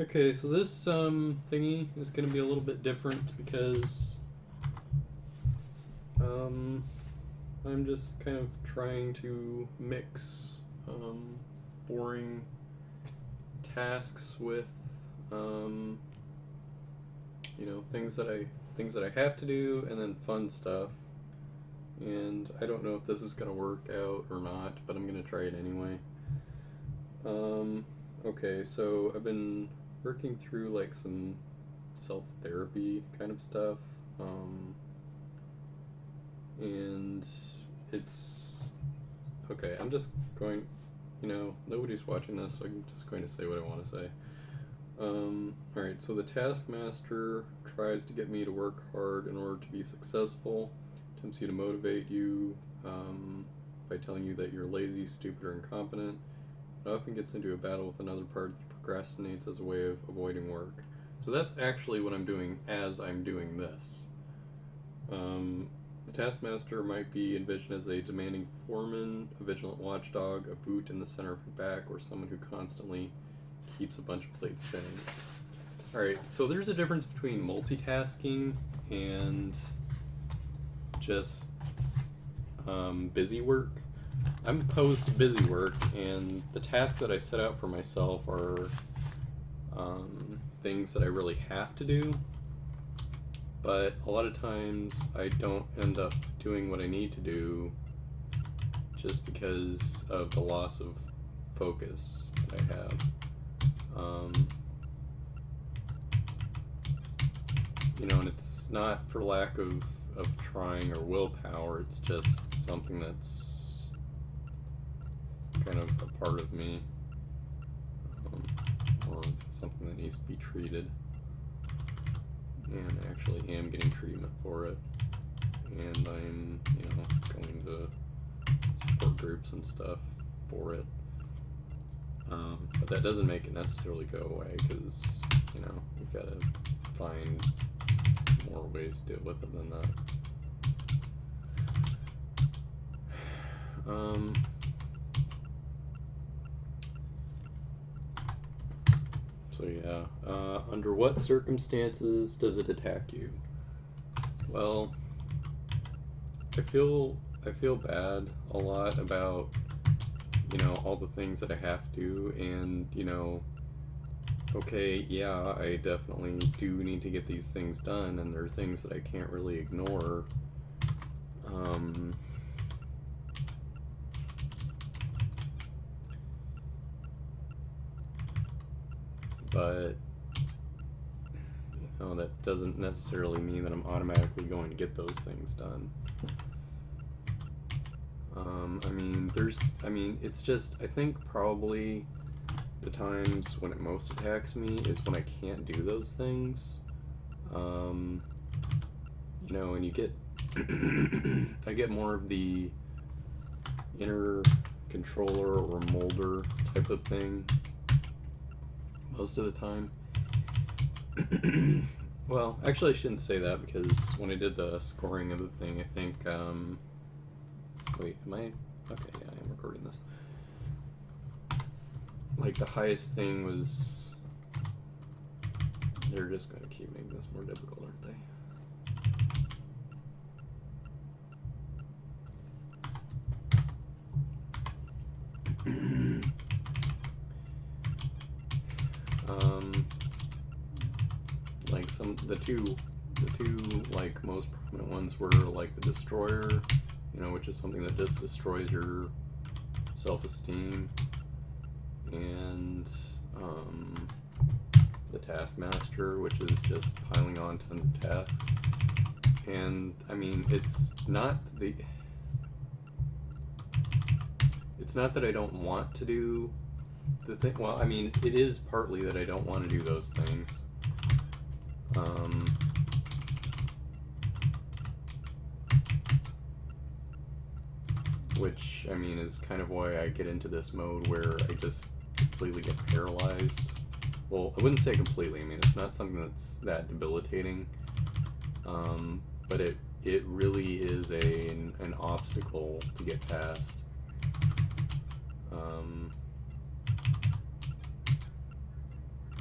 Okay, so this thingy is going to be a little bit different because I'm just kind of trying to mix boring tasks with things that I have to do, and then fun stuff. And I don't know if this is gonna work out or not, but I'm gonna try it anyway. Okay, so I've been working through like some self therapy kind of stuff, and it's okay. I'm just going, nobody's watching this, so I'm just going to say what I want to say. Alright, so the taskmaster tries to get me to work hard in order to be successful, attempts you to motivate you by telling you that you're lazy, stupid, or incompetent. It often gets into a battle with another part that procrastinates as a way of avoiding work. So that's actually what I'm doing as I'm doing this. The taskmaster might be envisioned as a demanding foreman, a vigilant watchdog, a boot in the center of your back, or someone who constantly keeps a bunch of plates spinning. Alright, so there's a difference between multitasking and just busy work. I'm opposed to busy work, and the tasks that I set out for myself are things that I really have to do, but a lot of times I don't end up doing what I need to do just because of the loss of focus that I have. And it's not for lack of trying or willpower, it's just something that's kind of a part of me, or something that needs to be treated, and I actually am getting treatment for it, and I'm going to support groups and stuff for it, but that doesn't make it necessarily go away, because you've got to find more ways to deal with it than that. So yeah, under what circumstances does it attack you? Well, I feel bad a lot about all the things that I have to do, and okay, yeah, I definitely do need to get these things done, and there are things that I can't really ignore. But that doesn't necessarily mean that I'm automatically going to get those things done. It's just, I think probably the times when it most attacks me is when I can't do those things. And you get, I get more of the inner controller or molder type of thing most of the time. Well, actually I shouldn't say that, because when I did the scoring of the thing, I think, wait, am I, okay, yeah, I am recording this. Like, the highest thing was, they're just going to keep making this more difficult, aren't they? Like the two like most prominent ones were like the destroyer, which is something that just destroys your self-esteem, and the taskmaster, which is just piling on tons of tasks. And it's not that I don't want to do the thing. Well, it is partly that I don't want to do those things. Which, is kind of why I get into this mode where I just completely get paralyzed. Well, I wouldn't say completely, it's not something that's that debilitating, but it really is an obstacle to get past.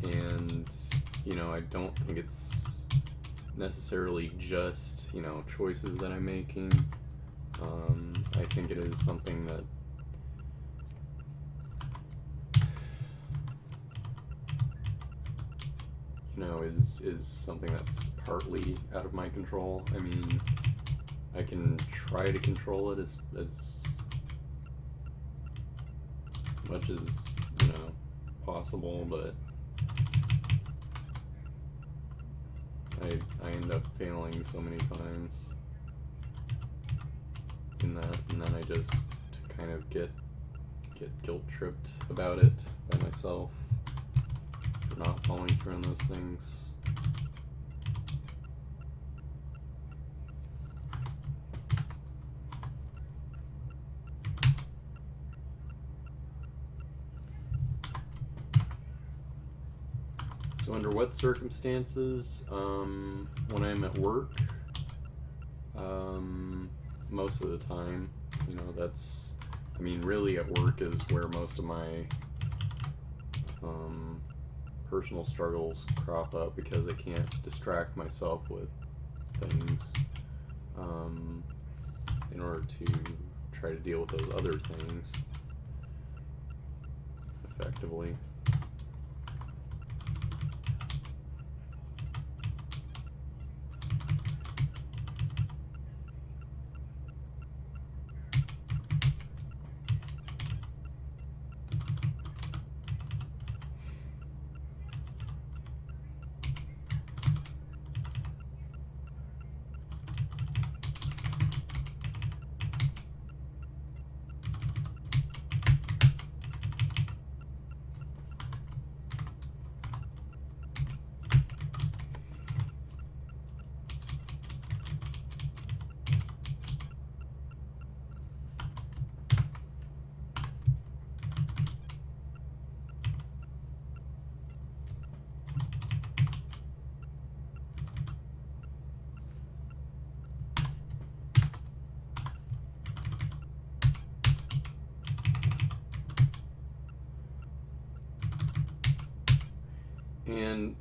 And, you know, I don't think it's necessarily just, you know, choices that I'm making. I think it is something that you know is something that's partly out of my control. I mean, I can try to control it as much as, you know, possible, but I end up failing so many times in that, and then I just kind of get guilt tripped about it by myself for not following through on those things. So under what circumstances? When I'm at work, most of the time, you know, that's, I mean, really at work is where most of my personal struggles crop up, because I can't distract myself with things in order to try to deal with those other things effectively.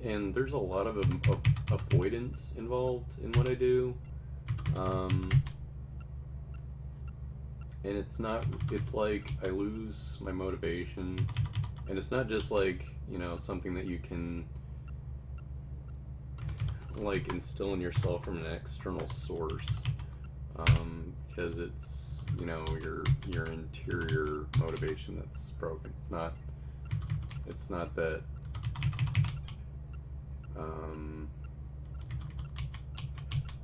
And there's a lot of avoidance involved in what I do, and it's like I lose my motivation, and it's not just like, you know, something that you can like instill in yourself from an external source, because it's, you know, your interior motivation that's broken. It's not that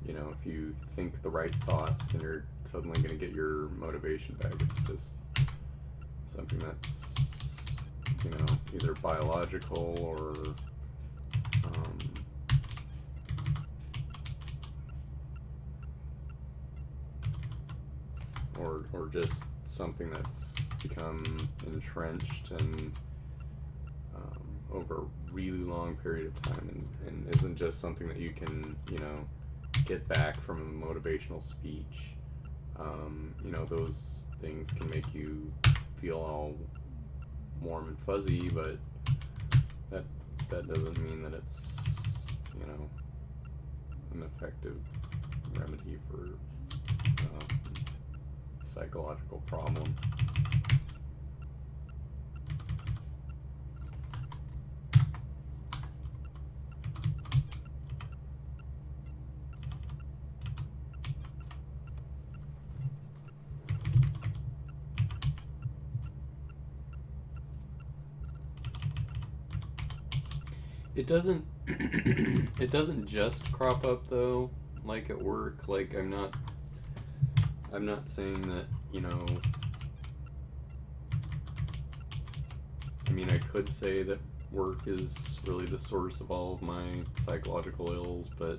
you know, if you think the right thoughts, then you're suddenly going to get your motivation back. It's just something that's, you know, either biological or just something that's become entrenched and over a really long period of time, and isn't just something that you can, you know, get back from a motivational speech. You know, those things can make you feel all warm and fuzzy, but that doesn't mean that it's, you know, an effective remedy for a psychological problem. It doesn't just crop up though, like at work. Like I'm not saying that, you know, I mean, I could say that work is really the source of all of my psychological ills, but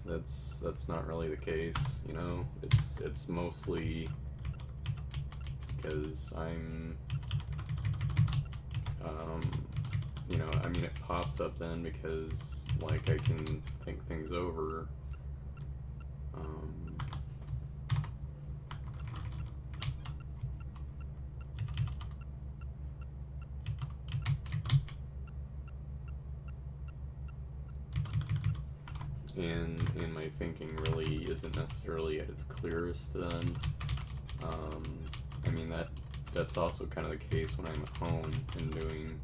that's not really the case, you know. It's mostly because I'm you know, I mean, it pops up then because, like, I can think things over. and my thinking really isn't necessarily at its clearest then. I mean, that's also kind of the case when I'm at home and doing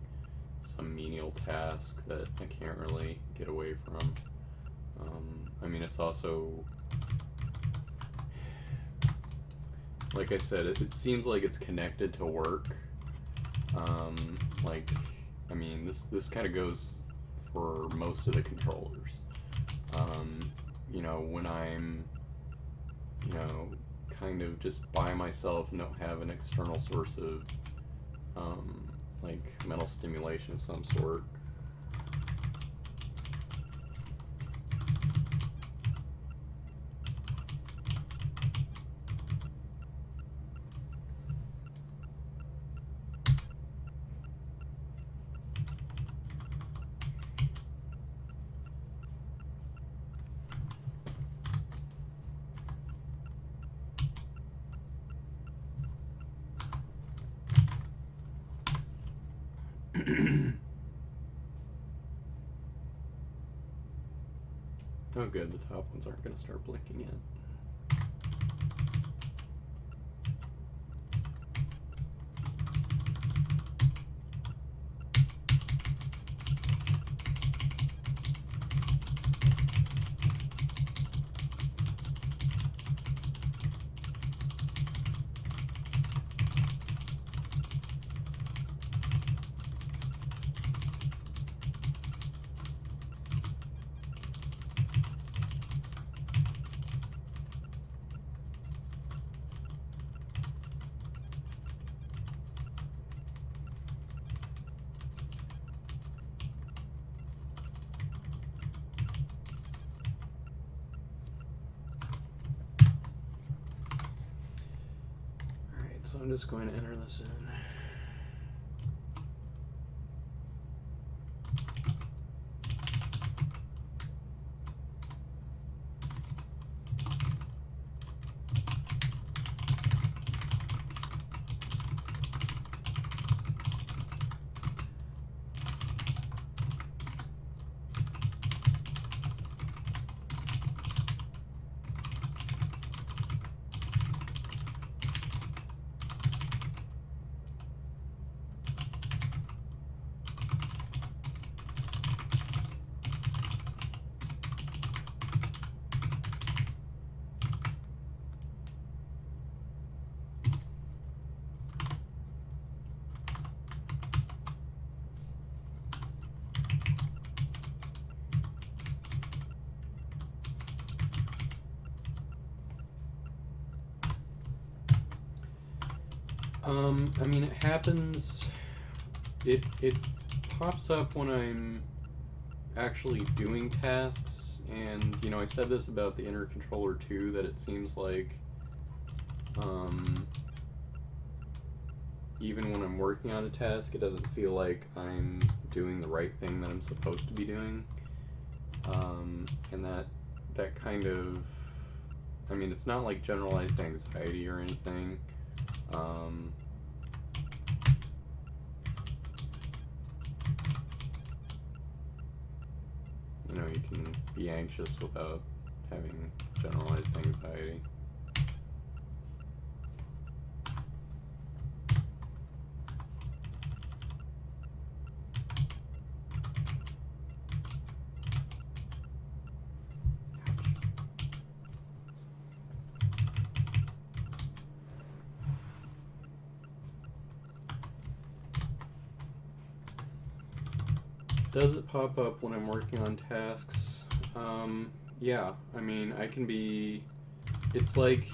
some menial task that I can't really get away from. I mean, it's also, like I said, it seems like it's connected to work. Like, I mean, this kind of goes for most of the controllers. You know, when I'm, you know, kind of just by myself and don't have an external source of, like, mental stimulation of some sort. Oh good, the top ones aren't going to start blinking yet. So I'm just going to enter this in. I mean, it happens, it pops up when I'm actually doing tasks, and, you know, I said this about the inner controller too, that it seems like, even when I'm working on a task, it doesn't feel like I'm doing the right thing that I'm supposed to be doing, and that kind of, I mean, it's not like generalized anxiety or anything. You know, you can be anxious without having generalized anxiety. Does it pop up when I'm working on tasks? Yeah, I mean, I can be, it's like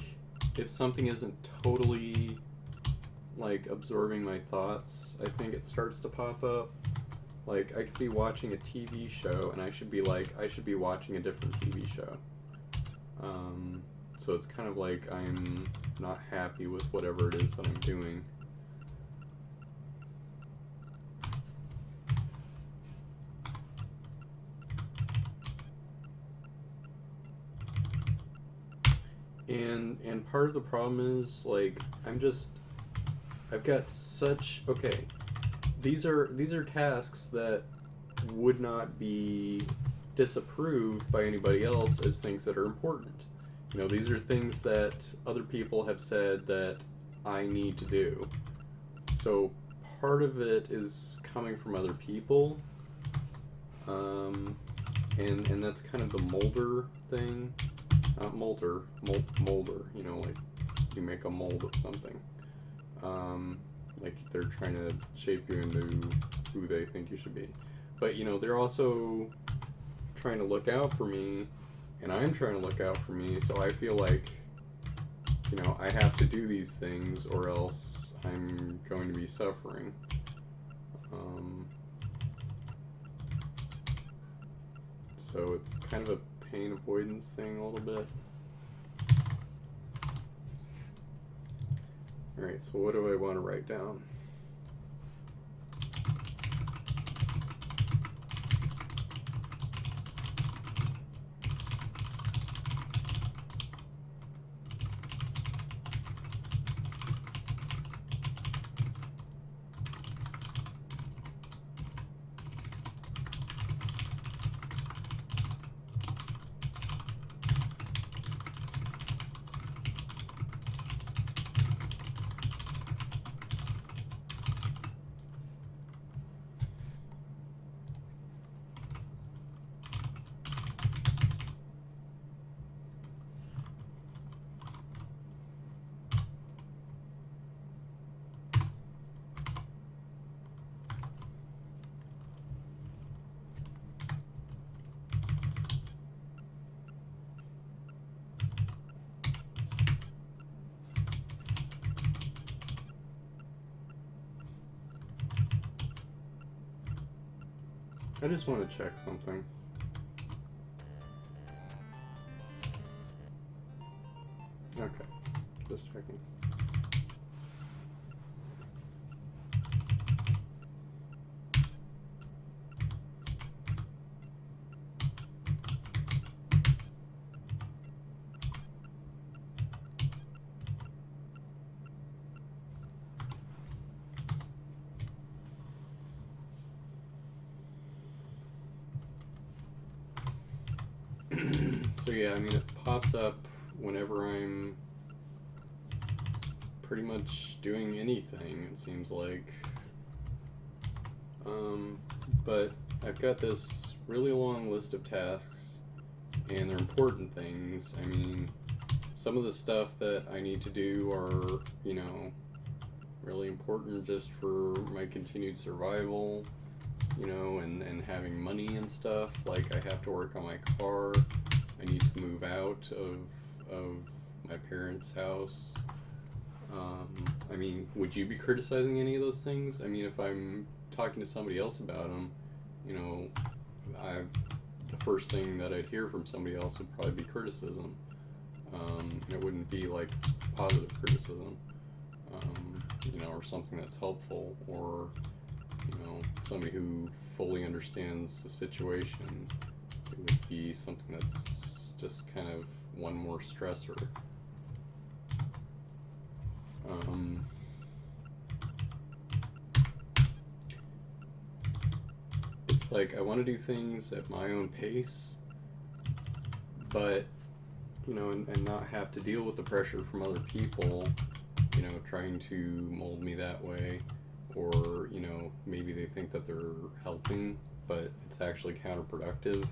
if something isn't totally like absorbing my thoughts, I think it starts to pop up. Like, I could be watching a TV show and I should be like, I should be watching a different TV show. So it's kind of like I'm not happy with whatever it is that I'm doing. And part of the problem is, like, I've got such, okay, these are tasks that would not be disapproved by anybody else as things that are important. You know, these are things that other people have said that I need to do. So part of it is coming from other people, and that's kind of the molder thing. Not molder, molder. You know, like you make a mold of something. Like they're trying to shape you into who they think you should be. But you know, they're also trying to look out for me, and I'm trying to look out for me. So I feel like, you know, I have to do these things, or else I'm going to be suffering. So it's kind of a pain avoidance thing a little bit. Alright, so what do I want to write down? I just want to check something. Okay, just checking. So yeah, I mean, it pops up whenever I'm pretty much doing anything, it seems like. But I've got this really long list of tasks, and they're important things. I mean, some of the stuff that I need to do are, you know, really important just for my continued survival, you know, and having money and stuff. Like, I have to work on my car. I need to move out of my parents' house. I mean, would you be criticizing any of those things? I mean, if I'm talking to somebody else about them, you know, the first thing that I'd hear from somebody else would probably be criticism. It wouldn't be like positive criticism, you know, or something that's helpful, or, you know, somebody who fully understands the situation. It would be something that's just kind of one more stressor. It's like I want to do things at my own pace, but, you know, and not have to deal with the pressure from other people, you know, trying to mold me that way, or, you know, maybe they think that they're helping, but it's actually counterproductive,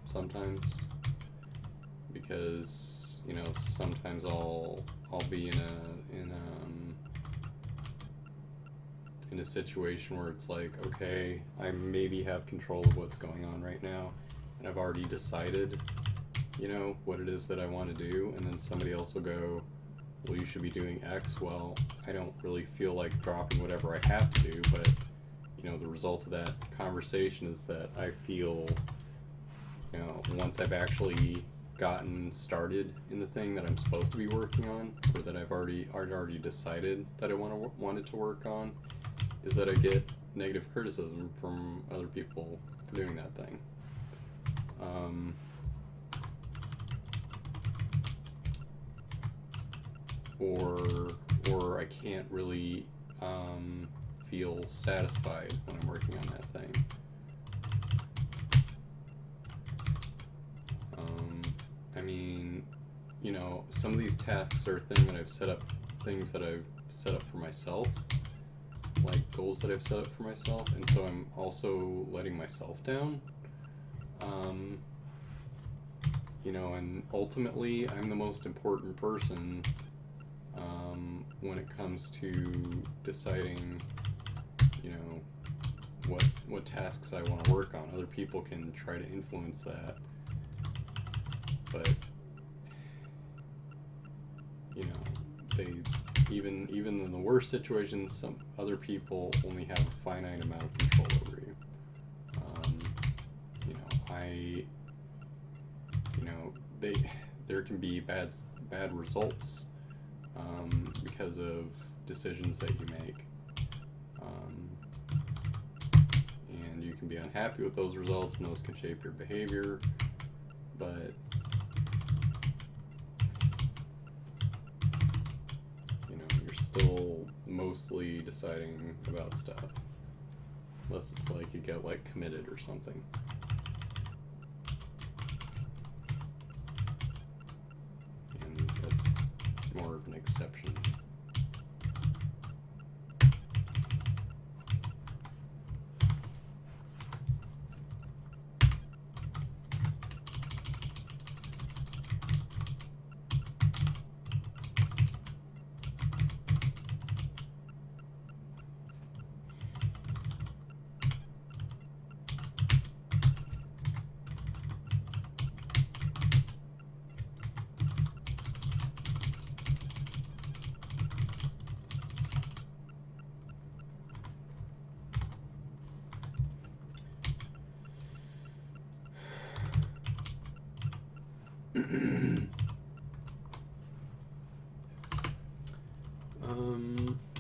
sometimes, because, you know, sometimes I'll be in a situation where it's like, okay, I maybe have control of what's going on right now, and I've already decided, you know, what it is that I want to do, and then somebody else will go, well, you should be doing X. Well, I don't really feel like dropping whatever I have to do, but, you know, the result of that conversation is that I feel, you know, once I've actually gotten started in the thing that I'm supposed to be working on, or that I've already decided that I wanted to work on, is that I get negative criticism from other people for doing that thing. Or I can't really feel satisfied when I'm working on that thing. you know, some of these tasks are things that I've set up for myself, like goals that I've set up for myself, and so I'm also letting myself down. You know, and ultimately, I'm the most important person when it comes to deciding, you know, what tasks I want to work on. Other people can try to influence that, but you know, they even in the worst situations, some other people only have a finite amount of control over you. You know, there can be bad results because of decisions that you make, and you can be unhappy with those results, and those can shape your behavior. But you know, you're still mostly deciding about stuff, unless it's like you get like committed or something. More of an exception.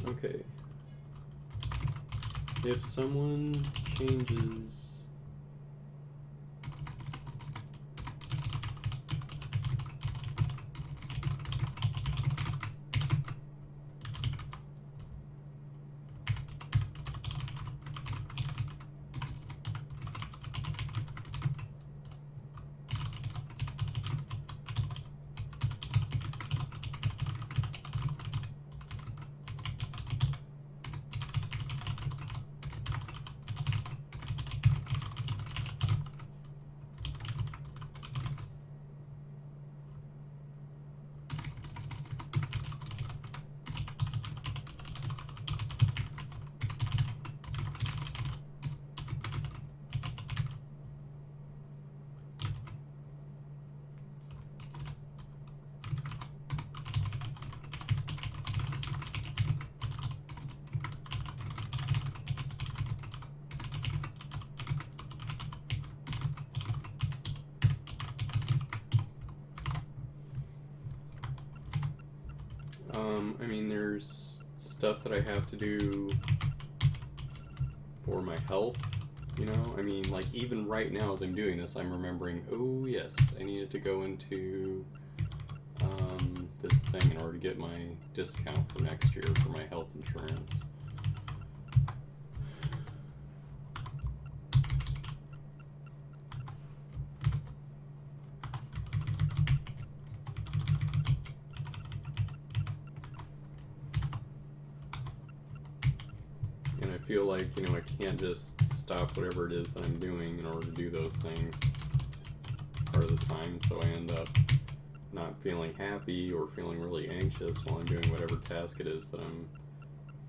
Okay. If someone changes I mean, there's stuff that I have to do for my health, you know? I mean, like, even right now as I'm doing this, I'm remembering, oh, yes, I needed to go into this thing in order to get my discount for next year for my health insurance. I feel like, you know, I can't just stop whatever it is that I'm doing in order to do those things part of the time, so I end up not feeling happy or feeling really anxious while I'm doing whatever task it is that I'm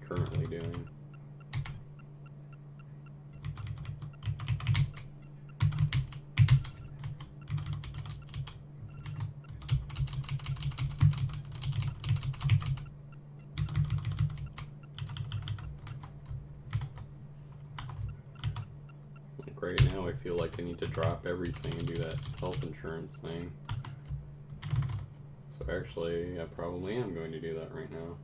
currently doing. Right now I feel like I need to drop everything and do that health insurance thing. So actually, I probably am going to do that right now.